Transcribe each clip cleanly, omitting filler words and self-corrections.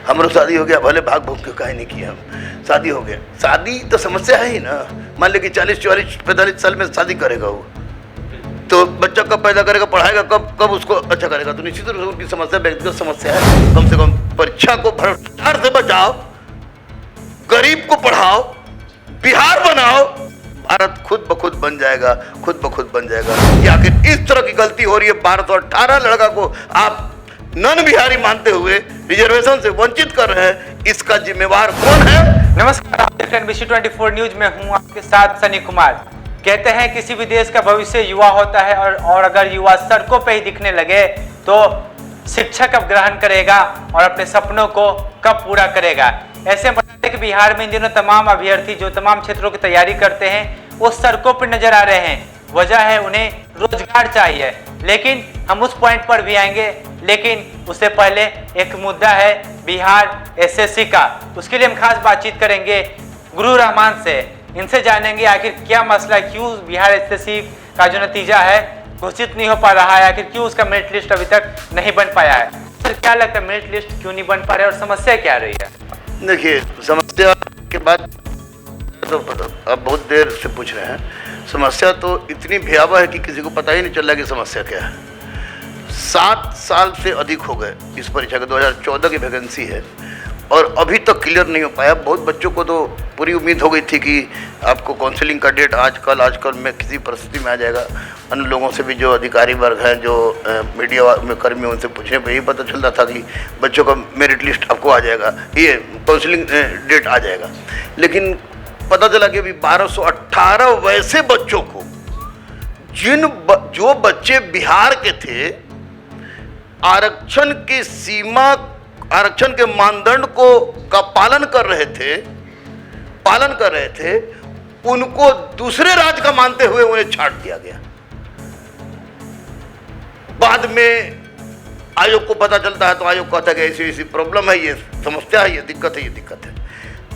हमरो शादी हो गया, भले भाग भूग के काहे नहीं किया, हम शादी हो गया। शादी तो समस्या है ही ना। मान ले कि 40, 44, 45 साल में शादी करेगा वो, तो बच्चा कब पैदा करेगा, पढ़ाएगा कब उसको अच्छा करेगा। तो निश्चित रूप से उनकी समस्या व्यक्तिगत समस्या है। कम से कम परीक्षा को भ्रष्टाचार से बचाओ, गरीब को पढ़ाओ, बिहार बनाओ, भारत खुद ब खुद बन जाएगा, खुद ब खुद बन जाएगा। कि आखिर इस तरह की गलती हो रही है, 1218 लड़का को आप नन बिहारी मानते हुए रिजर्वेशन से वंचित कर रहे हैं, इसका जिम्मेवार कौन है? नमस्कार, आप देख रहे हैं NBC 24 न्यूज में हूं आपके साथ सनी कुमार। कहते हैं किसी भी देश का भविष्य युवा होता है और अगर युवा सड़कों पे ही दिखने लगे तो शिक्षा कब ग्रहण करेगा और अपने सपनों को कब पूरा करेगा। ऐसे में बता दें कि बिहार में इन दिनों तमाम अभ्यर्थी जो तमाम क्षेत्रों की तैयारी करते हैं वो सड़कों पर नजर आ रहे हैं। वजह है उन्हें रोजगार चाहिए, लेकिन हम उस पॉइंट पर भी आएंगे। लेकिन उससे पहले एक मुद्दा है बिहार एसएससी का, उसके लिए हम खास बातचीत करेंगे गुरु रहमान से। इनसे जानेंगे आखिर क्या मसला, क्यों बिहार एसएससी का जो नतीजा है घोषित नहीं हो पा रहा है, आखिर क्यों उसका मेरिट लिस्ट अभी तक नहीं बन पाया है। सर क्या लगता है मेरिट लिस्ट क्यों नहीं बन पा रहा है और समस्या क्या रही है? देखिए, समस्या के बाद तो अब बहुत देर से पूछ रहे हैं। समस्या तो इतनी भयावह है कि किसी को पता ही नहीं चल रहा कि समस्या क्या है। 7 साल से अधिक हो गए इस परीक्षा के, 2014 की वैकेंसी है और अभी तक क्लियर नहीं हो पाया। बहुत बच्चों को तो पूरी उम्मीद हो गई थी कि आपको काउंसलिंग का डेट आजकल में किसी परिस्थिति में आ जाएगा। अन्य लोगों से भी जो अधिकारी वर्ग हैं, जो मीडिया में कर्मी, उनसे पूछने पर यही पता चलता था कि बच्चों का मेरिट लिस्ट आपको आ जाएगा, ये काउंसलिंग डेट आ जाएगा। लेकिन पता चला कि अभी 1218 वैसे बच्चों को जो बच्चे बिहार के थे, आरक्षण की सीमा, आरक्षण के मानदंड का पालन कर रहे थे, उनको दूसरे राज्य का मानते हुए उन्हें छांट दिया गया। बाद में आयोग को पता चलता है तो आयोग कहता है कि ऐसी ऐसी प्रॉब्लम है, ये समस्या है, ये दिक्कत है।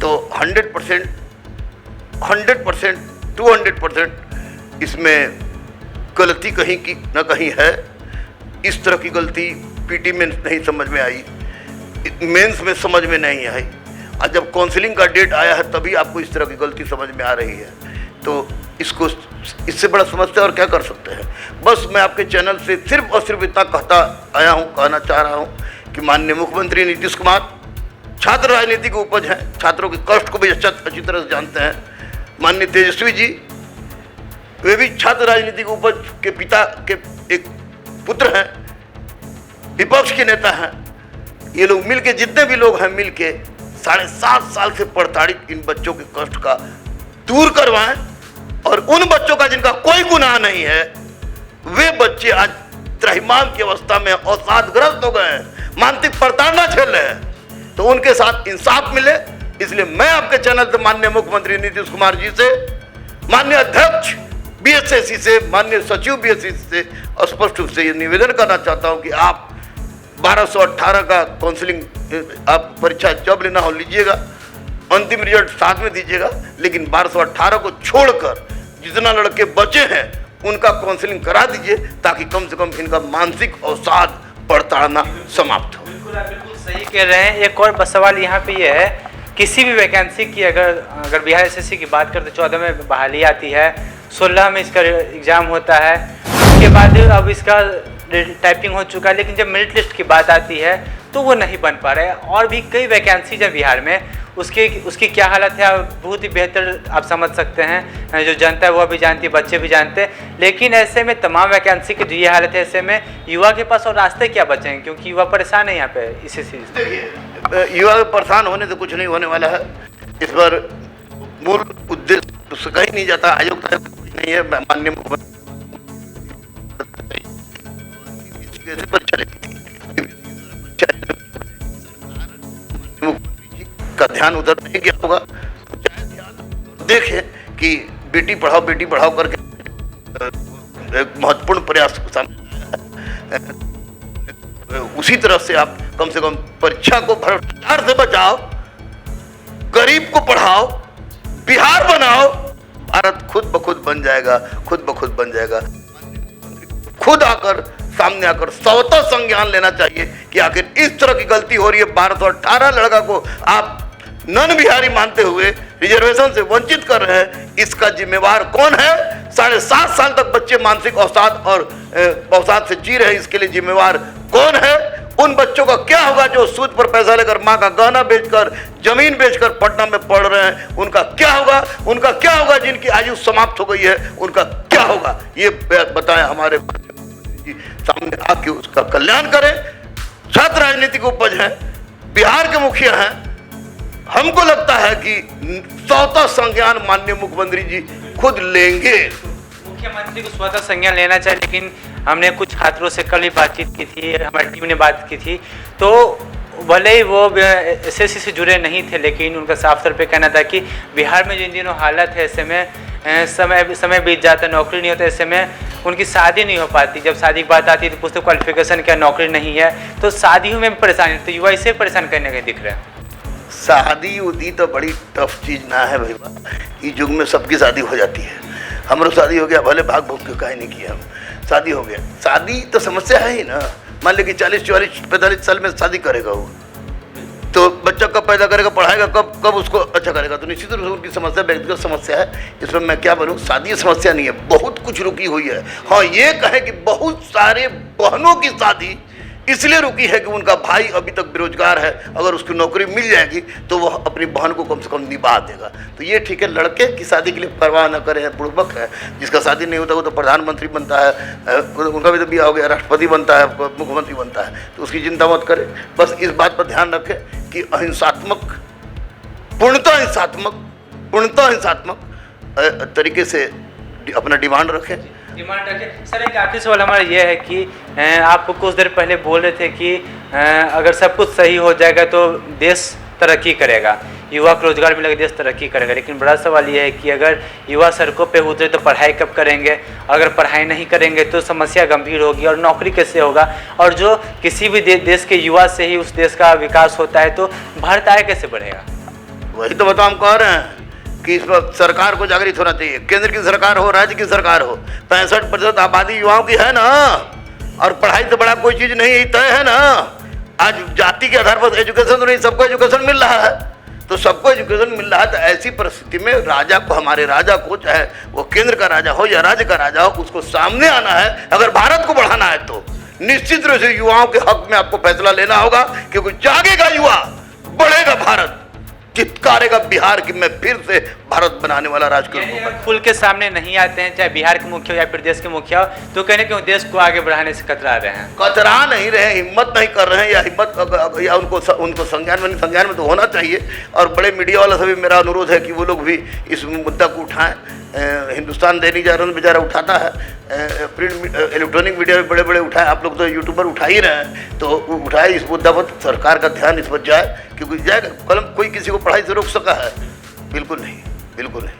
तो 100%, 200% इसमें गलती कहीं की न कहीं है। इस तरह की गलती पीटी में नहीं समझ में आई, मेंस में समझ में नहीं आई, और जब काउंसलिंग का डेट आया है तभी आपको इस तरह की गलती समझ में आ रही है। तो इससे बड़ा समस्या और क्या कर सकते हैं। बस मैं आपके चैनल से सिर्फ और सिर्फ इतना कहना चाह रहा हूँ कि माननीय मुख्यमंत्री नीतीश कुमार छात्र राजनीति के उपज हैं, छात्रों के कष्ट को भी अच्छी तरह से जानते हैं। माननीय तेजस्वी जी, वे भी छात्र राजनीति के उपज के पिता के एक पुत्र हैं, विपक्ष के नेता हैं। ये लोग मिलके, जितने भी लोग हैं मिलके 7.5 साल से प्रताड़ित इन बच्चों के कष्ट का दूर करवाएं, और उन बच्चों का जिनका कोई गुनाह नहीं है, वे बच्चे आज त्रहिमाम की अवस्था में अवसादग्रस्त हो गए हैं, मानसिक प्रताड़ना झेल रहे हैं, तो उनके साथ इंसाफ मिले। इसलिए मैं आपके चैनल से माननीय मुख्यमंत्री नीतीश कुमार जी से, माननीय अध्यक्ष बीएसएससी से, माननीय सचिव बीएसएससी से स्पष्ट रूप से ये निवेदन करना चाहता हूं कि आप 1218 का काउंसलिंग, आप परीक्षा जब लेना हो लीजिएगा, अंतिम रिजल्ट साथ में दीजिएगा, लेकिन 1218 को छोड़कर जितना लड़के बचे हैं उनका काउंसलिंग करा दीजिए, ताकि कम से कम इनका मानसिक अवसाद प्रताड़ना समाप्त हो। बिल्कुल सही कह रहे हैं। एक और सवाल यहाँ पे ये है, किसी भी वैकेंसी की अगर बिहार एसएससी की बात करें तो 14 में बहाली आती है, 16 में इसका एग्ज़ाम होता है, उसके बाद अब इसका टाइपिंग हो चुका है, लेकिन जब मेरिट लिस्ट की बात आती है तो वो नहीं बन पा रहा है। और भी कई वैकेंसीज है बिहार में, उसकी क्या हालत है बहुत ही बेहतर आप समझ सकते हैं, जो जनता है वो भी जानती है, बच्चे भी जानते हैं। लेकिन ऐसे में तमाम वैकेंसी की जो ये हालत है, ऐसे में युवा के पास और रास्ते क्या बचे हैं, क्योंकि युवा परेशान है यहाँ पे इसी चीज़ से। युवा परेशान होने से कुछ नहीं होने वाला है। इस पर मूल उद्देश्य उससे कहीं नहीं जाता, आयोग का कुछ नहीं है। माननीय मुख्यमंत्री का ध्यान उधर नहीं गया होगा। देखें कि बेटी पढ़ाओ करके एक महत्वपूर्ण प्रयास उसी तरह से आप कम से कम परीक्षा को भ्रष्टाचार से बचाओ, गरीब को पढ़ाओ, बिहार बनाओ, भारत खुद ब खुद बन जाएगा, खुद ब खुद बन जाएगा। खुद आकर सामने आकर स्वतः संज्ञान लेना चाहिए कि आखिर इस तरह की गलती हो रही है। 1218 लड़का को आप नन बिहारी मानते हुए रिजर्वेशन से वंचित कर रहे हैं, इसका जिम्मेवार कौन है? 7.5 साल तक बच्चे मानसिक अवसाद और अवसाद से जी रहे हैं, इसके लिए जिम्मेवार कौन है? उन बच्चों का क्या होगा जो सूद पर पैसा लेकर, माँ का गहना बेचकर, जमीन बेचकर पटना में पढ़ रहे हैं? उनका क्या होगा? उनका क्या होगा जिनकी आयु समाप्त हो गई है? उनका क्या होगा? ये बताएं हमारे सामने आके उसका कल्याण करें। छात्र राजनीति की उपज है, बिहार के मुखिया हैं। हमको लगता है कि स्वतः संज्ञान माननीय मुख्यमंत्री जी खुद लेंगे। मुख्यमंत्री को स्वतः संज्ञान लेना चाहिए, लेकिन हमने कुछ छात्रों से कल ही बातचीत की थी, हमारी टीम ने बात की थी, तो भले ही वो एसएससी से जुड़े नहीं थे, लेकिन उनका साफ तौर पे कहना था कि बिहार में जिन दिनों हालत है, ऐसे में समय बीत जाता, नौकरी नहीं होता, ऐसे में उनकी शादी नहीं हो पाती। जब शादी की बात आती है तो पूछते क्वालिफिकेशन क्या, नौकरी नहीं है, तो शादियों में परेशानी, तो युवा इसे परेशान करने का दिख रहा है। शादी उदी तो बड़ी टफ चीज ना है भैया, इस युग में सबकी शादी हो जाती है। हमारा शादी हो गया, भले भाग भोग के काहे नहीं किया, हम शादी हो गया। शादी तो समस्या है ही ना। मान ली कि 40, 44, 45 साल में शादी करेगा वो, तो बच्चा कब पैदा करेगा, पढ़ाएगा कब उसको अच्छा करेगा? तो निश्चित रूप से उनकी समस्या व्यक्तिगत समस्या है, इसमें मैं क्या बोलूँ। शादी समस्या नहीं है, बहुत कुछ रुकी हुई है। हाँ, ये कहे कि बहुत सारे बहनों की शादी इसलिए रुकी है कि उनका भाई अभी तक बेरोजगार है, अगर उसकी नौकरी मिल जाएगी तो वह अपनी बहन को कम से कम निभा देगा। तो ये ठीक है, लड़के की शादी के लिए परवाह न करे हैं, बुड़बक है। जिसका शादी नहीं होता वो तो प्रधानमंत्री बनता है, उनका भी तो ब्याह हो गया, राष्ट्रपति बनता है, मुख्यमंत्री बनता है, तो उसकी चिंता मत करें। बस इस बात पर ध्यान रखें कि अहिंसात्मक, पूर्णतः हिंसात्मक तरीके से अपना डिमांड रखें। डिमांड रखें। सर, एक आखिरी सवाल हमारा यह है कि आप कुछ देर पहले बोल रहे थे कि अगर सब कुछ सही हो जाएगा तो देश तरक्की करेगा, युवा को रोजगार मिलेगा, देश तरक्की करेगा। लेकिन बड़ा सवाल यह है कि अगर युवा सड़कों पे उतरे तो पढ़ाई कब करेंगे? अगर पढ़ाई नहीं करेंगे तो समस्या गंभीर होगी, और नौकरी कैसे होगा? और जो किसी भी देश के युवा से ही उस देश का विकास होता है, तो भारत आगे कैसे बढ़ेगा? वही तो बताओ, हम कह रहे हैं कि इस वक्त सरकार को जागृत होना चाहिए। केंद्र की सरकार हो, राज्य की सरकार हो, 65% आबादी युवाओं की है ना, और पढ़ाई से बड़ा कोई चीज नहीं तय है ना। आज जाति के आधार पर एजुकेशन तो नहीं, सबको एजुकेशन मिल रहा है, तो सबको एजुकेशन मिल रहा है। तो ऐसी परिस्थिति में राजा को, हमारे राजा को, चाहे वो केंद्र का राजा हो या राज्य का राजा हो, उसको सामने आना है। अगर भारत को बढ़ाना है तो निश्चित रूप से युवाओं के हक में आपको फैसला लेना होगा, क्योंकि जागेगा युवा, बढ़ेगा भारत, चित्कारेगा बिहार की मैं फिर से भारत बनाने वाला राजकीय। खुल के सामने नहीं आते हैं, चाहे बिहार के मुखिया हो या फिर देश के मुखिया हो, तो कहने क्यों देश को आगे बढ़ाने से कतरा रहे हैं? कतरा नहीं रहे, हिम्मत नहीं कर रहे हैं, या हिम्मत या उनको संज्ञान में तो होना चाहिए। और बड़े मीडिया वालों से भी मेरा अनुरोध है कि वो लोग भी इस मुद्दा को उठाएं। हिंदुस्तान दैनिक जागरण बेचारा उठाता है, प्रिंट इलेक्ट्रॉनिक मीडिया में बड़े बड़े उठाए, आप लोग तो यूट्यूबर उठा ही रहे हैं, तो उठाए इस मुद्दा पर, सरकार का ध्यान इस पर जाए, क्योंकि जाएगा कलम कोई किसी को पढ़ाई से रोक सका है? बिल्कुल नहीं, बिल्कुल नहीं,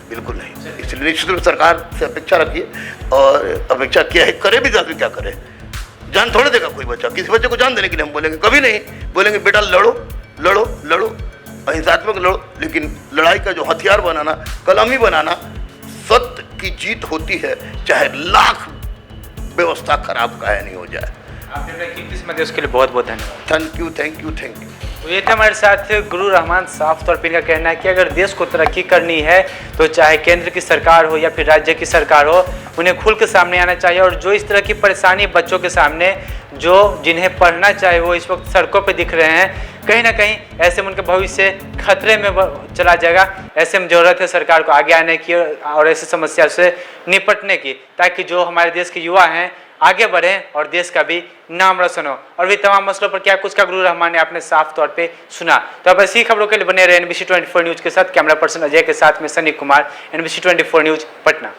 बिल्कुल नहीं। इसलिए निश्चित रूप सरकार से अपेक्षा रखिए, और अपेक्षा क्या है, करे भी जाकर क्या करे, जान थोड़े देगा कोई बच्चा। किसी बच्चे को जान देने के लिए हम बोलेंगे? कभी नहीं बोलेंगे बेटा लड़ो लड़ो लड़ो, अहिंसात्मक लड़ो। लेकिन लड़ाई का जो हथियार बनाना, कलम ही बनाना, सत्य की जीत होती है, चाहे लाख व्यवस्था खराब काहे नहीं हो जाए। आपने कीमती समय दिया उसके लिए बहुत बहुत धन्यवाद। Thank you, thank you, thank you. तो ये था हमारे साथ गुरु रहमान। साफ तौर पर इनका कहना है कि अगर देश को तरक्की करनी है तो चाहे केंद्र की सरकार हो या फिर राज्य की सरकार हो, उन्हें खुल के सामने आना चाहिए। और जो इस तरह की परेशानी बच्चों के सामने, जो जिन्हें पढ़ना चाहिए वो इस वक्त सड़कों पे दिख रहे हैं, कहीं ना कहीं ऐसे में उनका भविष्य खतरे में चला जाएगा। ऐसे में जरूरत है सरकार को आगे आने की और ऐसी समस्या से निपटने की, ताकि जो हमारे देश के युवा हैं आगे बढ़ें और देश का भी नाम रोशन हो। और भी तमाम मसलों पर क्या कुछ का गुरु रहमान ने आपने साफ तौर पे सुना। तो अब ऐसी खबरों के लिए बने रहे NBC 24 न्यूज के साथ। कैमरा पर्सन अजय के साथ में सनी कुमार, NBC 24 न्यूज, पटना।